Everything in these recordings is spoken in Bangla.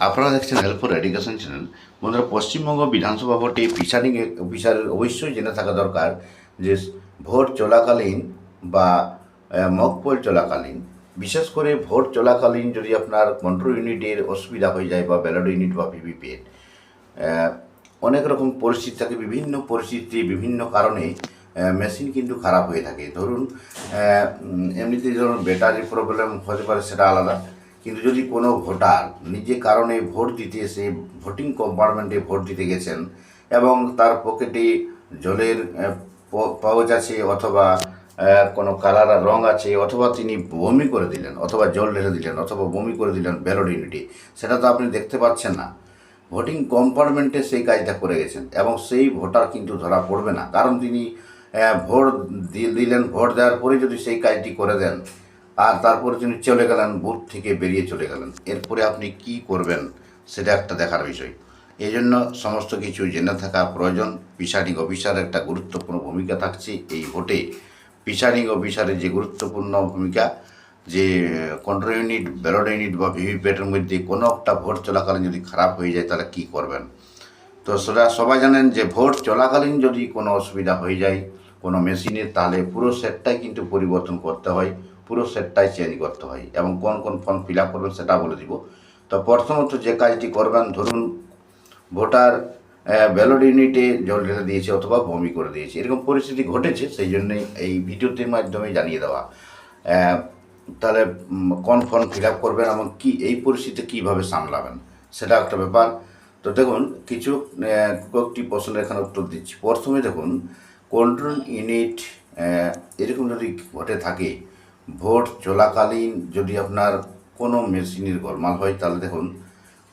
আপনারা দেখছেন হেল্প ফর এডুকেশন চ্যানেল। বন্ধুরা, পশ্চিমবঙ্গ বিধানসভা ভোটে প্রিসাইডিং অফিসারের অবশ্যই জেনে থাকা দরকার যে ভোট চলাকালীন বা মক পোল চলাকালীন, বিশেষ করে ভোট চলাকালীন যদি আপনার কন্ট্রোল ইউনিটের অসুবিধা হয়ে যায় বা ব্যালট ইউনিট বা ভিভিপ্যাট, অনেক রকম পরিস্থিতি থাকে, বিভিন্ন পরিস্থিতি বিভিন্ন কারণে মেশিন কিন্তু খারাপ হয়ে থাকে। ধরুন এমনিতে ধরুন ব্যাটারি প্রবলেম হতে পারে, সেটা আলাদা। কিন্তু যদি কোনো ভোটার নিজে কারণে ভোট দিতে এসে ভোটিং কম্পার্টমেন্টে ভোট দিতে গেছেন এবং তার পকেটে জলের পাউচ আছে অথবা কোনো কালার রং আছে, অথবা তিনি বমি করে দিলেন অথবা জল ঢেলে দিলেন অথবা বমি করে দিলেন ব্যালট ইউনিটে, সেটা তো আপনি দেখতে পাচ্ছেন না। ভোটিং কম্পার্টমেন্টে সেই কাজটা করে গেছেন এবং সেই ভোটার কিন্তু ধরা পড়বে না, কারণ তিনি ভোট দিলেন, ভোট দেওয়ার পরে যদি সেই কাজটি করে দেন আর তারপরে তিনি চলে গেলেন, বুথ থেকে বেরিয়ে চলে গেলেন, এরপরে আপনি কি করবেন সেটা একটা দেখার বিষয়। এই জন্য সমস্ত কিছু জেনে থাকা প্রয়োজন। প্রিসাইডিং অফিসার একটা গুরুত্বপূর্ণ ভূমিকা থাকছে এই ভোটে। প্রিসাইডিং অফিসারের যে গুরুত্বপূর্ণ ভূমিকা, যে কন্ট্রোল ইউনিট, ব্যালট ইউনিট বা ভিভিপ্যাটের মধ্যে কোনো একটা ভোট চলাকালীন যদি খারাপ হয়ে যায় তাহলে কী করবেন। তো সেটা সবাই জানেন যে ভোট চলাকালীন যদি কোনো অসুবিধা হয়ে যায় কোনো মেশিনের, তাহলে পুরো সেটটাই কিন্তু পরিবর্তন করতে হয়, পুরো সেটটাই চেঞ্জ করতে হয় এবং কোন কোন ফর্ম ফিল আপ করবেন সেটা বলে দিব। তো প্রথমত যে কাজটি করবেন, ধরুন ভোটার ব্যালট ইউনিটে জল ঢেলে দিয়েছে অথবা বমি করে দিয়েছে, এরকম পরিস্থিতি ঘটেছে, সেই জন্যই এই ভিডিওটির মাধ্যমে জানিয়ে দেওয়া। তাহলে কোন ফর্ম ফিল আপ করবেন এবং কি এই পরিস্থিতি কীভাবে সামলাবেন সেটা একটা ব্যাপার। তো দেখুন, কিছু কয়েকটি প্রশ্নের এখানে উত্তর দিচ্ছি। প্রথমে দেখুন, কন্ট্রোল ইউনিট এরকম যদি ঘটে থাকে, ভোট চলাকালীন যদি আপনার কোনো মেশিনের গোলমাল হয়, তাহলে দেখুন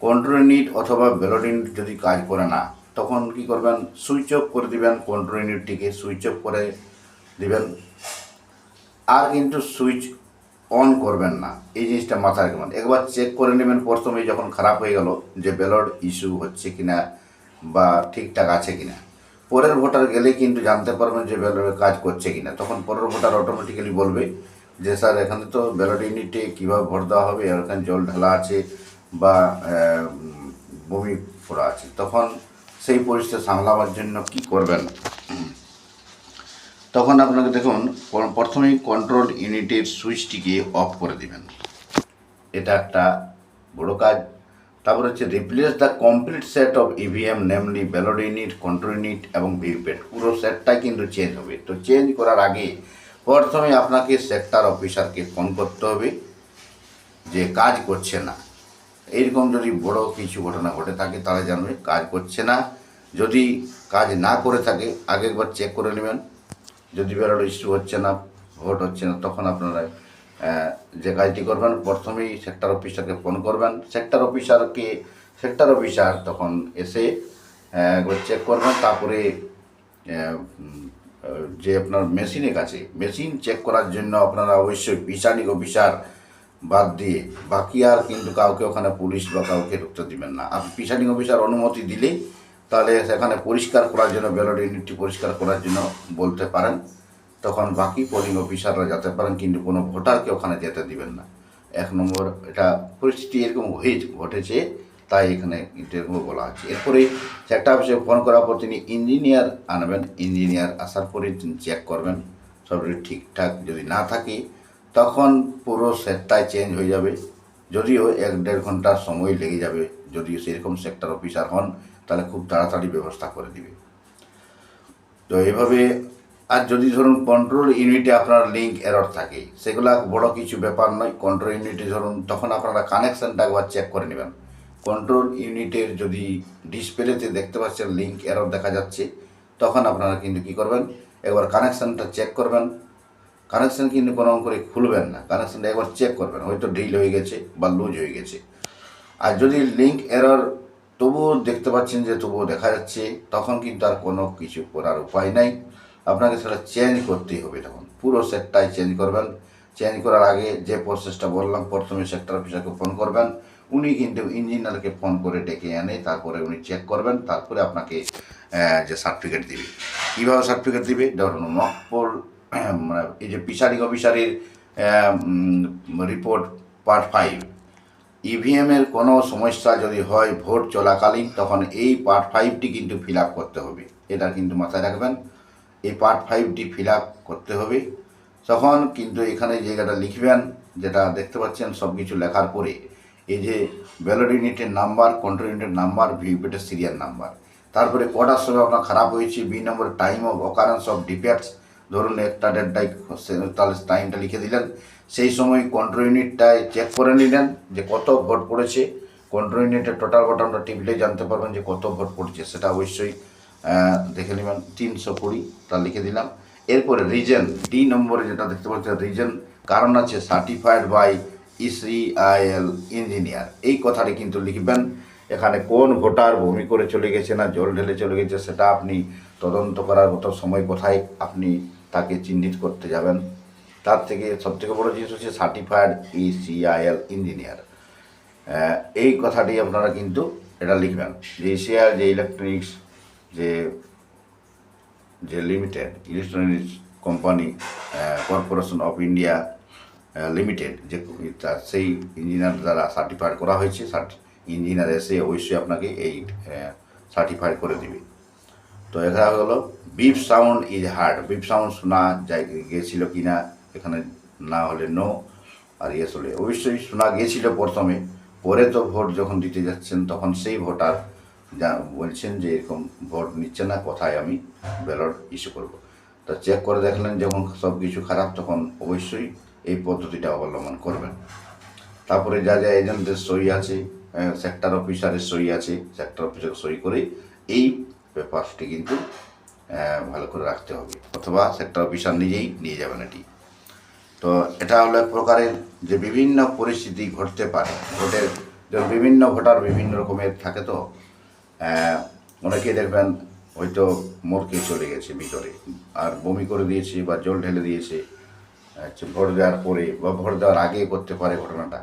কন্ট্রোল ইউনিট অথবা ব্যালট ইউনিট যদি কাজ করে না, তখন কি করবেন, সুইচ অফ করে দিবেন, কন্ট্রোল ইউনিটটিকে সুইচ অফ করে দিবেন। আর কিন্তু সুইচ অন করবেন না, এই জিনিসটা মাথায় রাখবেন। একবার চেক করে নেবেন প্রথমেই যখন খারাপ হয়ে গেল যে ব্যালট ইস্যু হচ্ছে কিনা বা ঠিকঠাক আছে কিনা। পরের ভোটার গেলে কিন্তু জানতে পারবেন যে ব্যালট কাজ করছে কিনা, তখন পরের ভোটার অটোমেটিক্যালি বলবে যে স্যার এখানে তো ব্যালট ইউনিটে কীভাবে ভোট দেওয়া হবে, এখানে জল ঢালা আছে বা বমি করা আছে। তখন সেই পরিস্থিতি সামলাবার জন্য কি করবেন, তখন আপনাকে দেখুন প্রথমেই কন্ট্রোল ইউনিটের সুইচটিকে অফ করে দিবেন, এটা একটা বড় কাজ। তারপর হচ্ছে replace the complete set of EVM, namely ballot unit, control unit এবং ভিভিপ্যাট, পুরো সেটটাই কিন্তু চেঞ্জ হবে। তো চেঞ্জ করার আগে প্রথমে আপনাকে সেক্টর অফিসারকে ফোন করতে হবে যে কাজ করছে না। এইরকম যদি বড় কিছু ঘটনা ঘটে থাকে তাহলে জানবে কাজ করছে না। যদি কাজ না করে থাকে আগে একবার চেক করে নেবেন। যদি ব্যালট ইস্যু হচ্ছে না, ভোট হচ্ছে না, তখন আপনারা যে কাজটি করবেন, প্রথমেই সেক্টর অফিসারকে ফোন করবেন। সেক্টর অফিসার তখন এসে একবার চেক করবেন। তারপরে যে আপনার মেশিনের কাছে, মেশিন চেক করার জন্য আপনারা অবশ্যই প্রিসাইডিং অফিসার বাদ দিয়ে বাকি আর কিন্তু কাউকে ওখানে পুলিশ বা কাউকে ঢুকতে দিবেন না। আপনি প্রিসাইডিং অফিসার অনুমতি দিলেই তাহলে সেখানে পরিষ্কার করার জন্য, ব্যালট ইউনিটটি পরিষ্কার করার জন্য বলতে পারেন, তখন বাকি পোলিং অফিসাররা যেতে পারেন, কিন্তু কোনো ভোটারকে ওখানে যেতে দিবেন না। এক নম্বর, এটা পরিস্থিতি এরকম ঘটেছে, তাই এখানে কিন্তু এরকম বলা আছে। এরপরে সেক্টর অফিসে ফোন করার পর তিনি ইঞ্জিনিয়ার আনবেন, ইঞ্জিনিয়ার আসার পরে তিনি চেক করবেন সব ঠিকঠাক। যদি না থাকে তখন পুরো সেটটাই চেঞ্জ হয়ে যাবে, যদিও 1-1.5 ঘন্টার সময় লেগে যাবে। যদি সেরকম সেক্টর অফিসার হন তাহলে খুব তাড়াতাড়ি ব্যবস্থা করে দিবে। তো এইভাবে। আর যদি ধরুন কন্ট্রোল ইউনিটে আপনার লিঙ্ক এরর থাকে, সেগুলো বড় কিছু ব্যাপার নয়। কন্ট্রোল ইউনিটে ধরুন তখন আপনারা কানেকশানটা একবার চেক করে নেবেন। কন্ট্রোল ইউনিটের যদি ডিসপ্লেতে দেখতে পাচ্ছেন লিঙ্ক এরর দেখা যাচ্ছে, তখন আপনারা কিন্তু কী করবেন, একবার কানেকশানটা চেক করবেন। কানেকশান কিন্তু কোনো করে খুলবেন না, কানেকশানটা একবার চেক করবেন, হয়তো ঢিল হয়ে গেছে বা লুজ হয়ে গেছে। আর যদি লিঙ্ক এরর তবুও দেখতে পাচ্ছেন যে তবুও দেখা যাচ্ছে, তখন কিন্তু আর কোনো কিছু করার উপায় নাই, আপনাকে সেটা চেঞ্জ করতেই হবে। তখন পুরো সেটটাই চেঞ্জ করবেন। চেঞ্জ করার আগে যে প্রসেসটা বললাম, প্রথমে সেক্টর অফিসারকে ফোন করবেন, উনি কিন্তু ইঞ্জিনিয়ারকে ফোন করে ডেকে এনে তারপরে উনি চেক করবেন, তারপরে আপনাকে যে সার্টিফিকেট দিবে। কীভাবে সার্টিফিকেট দিবে, ধরুন মকপোল এই যে প্রিসাইডিং অফিসারের রিপোর্ট পার্ট 5, ইভিএমের কোনো সমস্যা যদি হয় ভোট চলাকালীন, তখন এই পার্ট 5টি কিন্তু ফিল আপ করতে হবে। এটা কিন্তু মাথায় রাখবেন, এই পার্ট 5টি ফিল আপ করতে হবে। তখন কিন্তু এখানে জায়গাটা লিখবেন, যেটা দেখতে পাচ্ছেন সব কিছু লেখার পরে এই যে ব্যালট ইউনিটের নাম্বার, কন্ট্রোল ইউনিটের নাম্বার, ভিভিপ্যাটের সিরিয়াল নাম্বার, তারপরে কটার সময় আপনার খারাপ হয়েছে, B number time of occurrence of defects, ধরুন একটা ডেটটাই তাহলে টাইমটা লিখে দিলেন। সেই সময় কন্ট্রোল ইউনিটটায় চেক করে নিলেন যে কত ভোট পড়েছে। কন্ট্রোল ইউনিটের টোটাল ভোটটা টিপলে জানতে পারবেন যে কত ভোট পড়ছে, সেটা অবশ্যই দেখে নেবেন। 320 তা লিখে দিলাম। এরপরে রিজন, ডি নম্বরে যেটা দেখতে পাচ্ছেন রিজন, কারণ আছে সার্টিফাইড বাই ইসিআইএল ইঞ্জিনিয়ার, এই কথাটি কিন্তু লিখবেন। এখানে কোন ভোটার বমি করে চলে গেছে না জল ঢেলে চলে গেছে, সেটা আপনি তদন্ত করার মতো সময় কোথায় আপনি তাকে চিহ্নিত করতে যাবেন। তার থেকে সবথেকে বড় জিনিস হচ্ছে সার্টিফাইড ইসিআইএল ইঞ্জিনিয়ার, এই কথাটি আপনারা কিন্তু এটা লিখবেন। যে ইসিআইএল যে ইলেকট্রনিক্স যে limited electronics company corporation of India limited, যে সেই ইঞ্জিনিয়ার দ্বারা সার্টিফাইড করা হয়েছে। ইঞ্জিনিয়ার এসে অবশ্যই আপনাকে এই সার্টিফাইড করে দেবে। তো এখানে হলো beep sound is hard, beep sound শোনা গিয়েছিল কি না, এখানে না হলে নো, আর ইয়েস হলে অবশ্যই শোনা গিয়েছিল প্রথমে। পরে তো ভোট যখন দিতে যাচ্ছেন তখন সেই ভোটার যা বলছেন যে এরকম ভোট নিচ্ছে না, কোথায় আমি ব্যালট ইস্যু করব। তো চেক করে দেখলেন যখন সব কিছু খারাপ, তখন অবশ্যই এই পদ্ধতিটা অবলম্বন করবেন। তারপরে যা যা এজেন্টদের সই আছে, সেক্টর অফিসারের সই আছে, সেক্টর অফিসার সই করে এই পেপারসটি কিন্তু ভালো করে রাখতে হবে, অথবা সেক্টর অফিসার নিজেই নিয়ে যাবেন এটি। তো এটা হলো এক প্রকারের যে বিভিন্ন পরিস্থিতি ঘটতে পারে ভোটের, বিভিন্ন ভোটার বিভিন্ন রকমের থাকে। তো অনেকেই দেখবেন হয়তো মরকে চলে গেছে ভিতরে, আর বমি করে দিয়েছে বা জল ঢেলে দিয়েছে ভোট দেওয়ার পরে বা ভোট দেওয়ার আগে করতে পারে ঘটনাটা।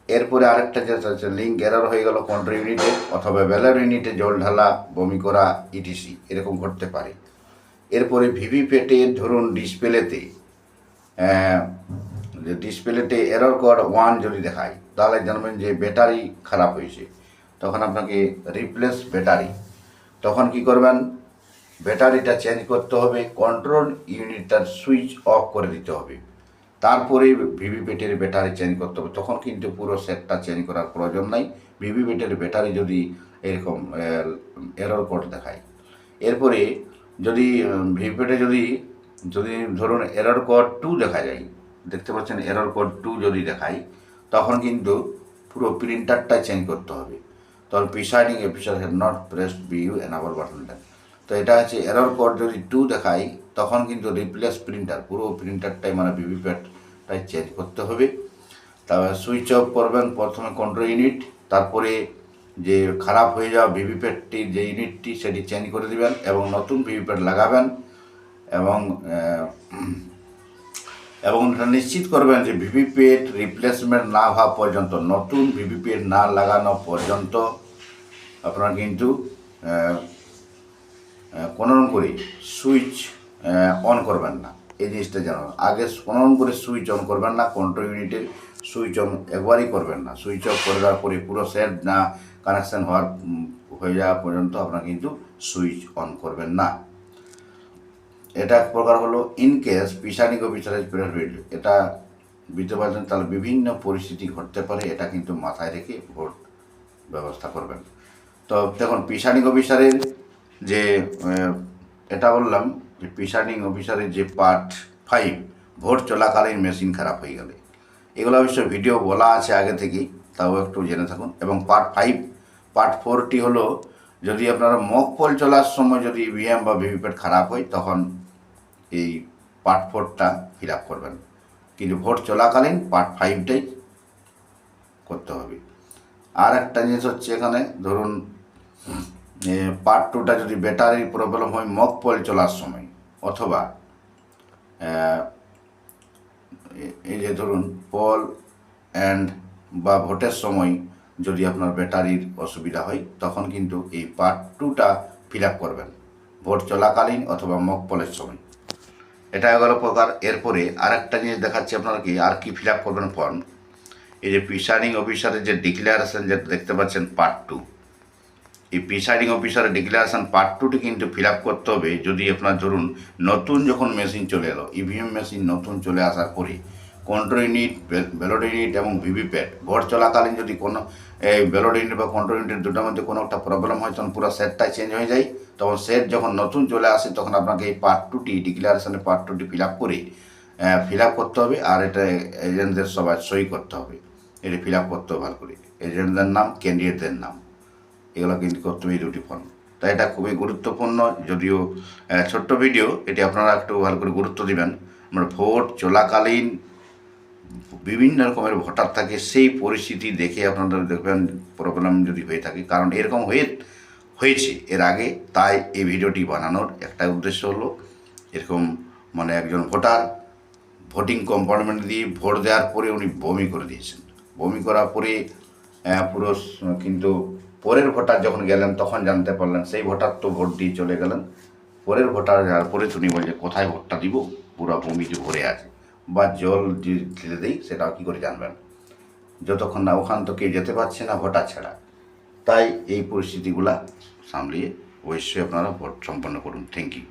এরপরে আরেকটা যেটা হচ্ছে লিঙ্ক এরর হয়ে গেল কন্ট্রোল ইউনিটে অথবা ব্যালট ইউনিটে জল ঢালা, বমি করা, ইটিসি এরকম ঘটতে পারে। এরপরে ভিভিপ্যাটের ধরুন ডিসপ্লেতে এরর কোড 1 যদি দেখায়, তাহলে জানবেন যে ব্যাটারি খারাপ হয়েছে। তখন আপনাকে রিপ্লেস ব্যাটারি, তখন কি করবেন, ব্যাটারিটা চেঞ্জ করতে হবে, কন্ট্রোল ইউনিটটার সুইচ অফ করে দিতে হবে, তারপরে ভিভিপ্যাটের ব্যাটারি চেঞ্জ করতে হবে। তখন কিন্তু পুরো সেটটা চেঞ্জ করার প্রয়োজন নাই, ভিভিপ্যাটের ব্যাটারি যদি এরকম এরর কোড দেখায়। এরপরে যদি ভিভিপ্যাটে যদি ধরুন এরর কোড 2 দেখা যায়, দেখতে পাচ্ছেন এরর কোড 2 যদি দেখায়, তখন কিন্তু পুরো প্রিন্টারটা চেঞ্জ করতে হবে। তখন presiding officer had not pressed BU enable বাটনটা। তো এটা হচ্ছে এরর কোড যদি 2 দেখায়, তখন কিন্তু রিপ্লেস প্রিন্টার, পুরো প্রিন্টারটাই মানে ভিভিপ্যাটটাই চেঞ্জ করতে হবে। তারপরে সুইচ অফ করবেন প্রথমে কন্ট্রোল ইউনিট, তারপরে যে খারাপ হয়ে যাওয়া ভিভিপ্যাটটি যে ইউনিটটি সেটি চেঞ্জ করে দেবেন এবং নতুন ভিভিপ্যাট লাগাবেন। এবং এটা নিশ্চিত করবেন যে ভিভিপ্যাট রিপ্লেসমেন্ট না হওয়া পর্যন্ত, নতুন ভিভিপ্যাট না লাগানো পর্যন্ত আপনারা কিন্তু কোনো রকম করে সুইচ অন করবেন না। এই জিনিসটা জানান, আগে কোনো রকম করে সুইচ অন করবেন না, কন্ট্রোল ইউনিটের সুইচ অন একবারই করবেন না। সুইচ অফ করে দেওয়ার পরে পুরো সেট না কানেকশান হয়ে যাওয়া পর্যন্ত আপনারা কিন্তু সুইচ অন করবেন না। এটা এক প্রকার হলো ইন কেস প্রিসাইডিং অফিসারের প্রেয়ার, এটা বুঝতে পারছেন। তাহলে বিভিন্ন পরিস্থিতি ঘটতে পারে, এটা কিন্তু মাথায় রেখে ভোট ব্যবস্থা করবেন। তো দেখুন প্রিসাইডিং অফিসারের যে এটা বললাম যে প্রিসাইডিং অফিসারের যে পার্ট 5 ভোট চলাকালীন মেশিন খারাপ হয়ে গেলে, এগুলো অবশ্য ভিডিও বলা আছে আগে থেকেই, তাও একটু জেনে থাকুন। এবং পার্ট 4টি হলো যদি আপনারা মক পোল চলার সময় যদি ইভিএম বা ভিভিপ্যাট খারাপ হয়, তখন এই পার্ট 4টা ফিল আপ করবেন, কিন্তু ভোট চলাকালীন পার্ট 5টাই করতে হবে। আর একটা জিনিস হচ্ছে এখানে ধরুন পার্ট 2টা যদি ব্যাটারির প্রবলেম হয় মক পোল চলার সময়, অথবা এই যে ধরুন পোল অ্যান্ড বা ভোটের সময় যদি আপনার ব্যাটারির অসুবিধা হয়, তখন কিন্তু এই পার্ট 2টা ফিল আপ করবেন ভোট চলাকালীন অথবা মক পোলের সময়। এটা এগারো প্রকার। এরপরে আর একটা জিনিস দেখাচ্ছি আপনারা কি আর কি ফিল আপ করবেন ফর্ম। এই যে প্রিসাইডিং অফিসারের যে ডিক্লারেশন যেটা দেখতে পাচ্ছেন পার্ট 2, এই প্রিসাইডিং অফিসারের ডিক্লারেশন পার্ট 2টি কিন্তু ফিল আপ করতে হবে। যদি আপনার ধরুন নতুন যখন মেশিন চলে এলো, ইভিএম মেশিন নতুন চলে আসার পরে কন্ট্রোল ইউনিট, ব্যালট ইউনিট এবং ভিভিপ্যাট ভোট চলাকালীন যদি কোনো এই ব্যালট ইউনিট বা কন্ট্রোল ইউনিটের দুটোর মধ্যে কোনো একটা প্রবলেম হয়, তখন পুরো সেটটাই চেঞ্জ হয়ে যায়। তখন সেট যখন নতুন চলে আসে তখন আপনাকে এই পার্ট 2টি ডিক্লারেশনের পার্ট 2টি ফিল আপ করে ফিল আপ করতে হবে, আর এটা এজেন্টদের সবাই সই করতে হবে। এটা ফিল আপ করতে হবে ভালো করে, এজেন্টদের নাম, ক্যান্ডিডেটদের নাম, এগুলো কিন্তু করতে হবে এই দুটি ফর্ম। তাই এটা খুবই গুরুত্বপূর্ণ, যদিও ছোট্ট ভিডিও, এটি আপনারা একটু ভালো করে গুরুত্ব দিবেন। আমরা ভোট চলাকালীন বিভিন্ন রকমের ভোটার থাকে, সেই পরিস্থিতি দেখে আপনারা দেখবেন প্রবলেম যদি হয়ে থাকে, কারণ এরকম হয়েছে এর আগে। তাই এই ভিডিওটি বানানোর একটা উদ্দেশ্য হলো, এরকম মানে একজন ভোটার ভোটিং কম্পার্টমেন্ট দিয়ে ভোট দেওয়ার পরে উনি বমি করে দিয়েছেন। বমি করার পরে পুরো কিন্তু পরের ভোটার যখন গেলেন তখন জানতে পারলেন সেই ভোটার তো ভোট দিয়ে চলে গেলেন। পরের ভোটার যাওয়ার পরে উনি বলছে কোথায় ভোটটা দিব, পুরো বমিতে ভরে আছে, বা জল ঢেলে দেই সেটাও কী করে জানবেন, যতক্ষণ না ওখান থেকে যেতে পারছে না ভোটার ছাড়া। তাই এই পরিস্থিতিগুলা সামলিয়ে অবশ্যই আপনারা ভোট সম্পন্ন করুন। Thank you.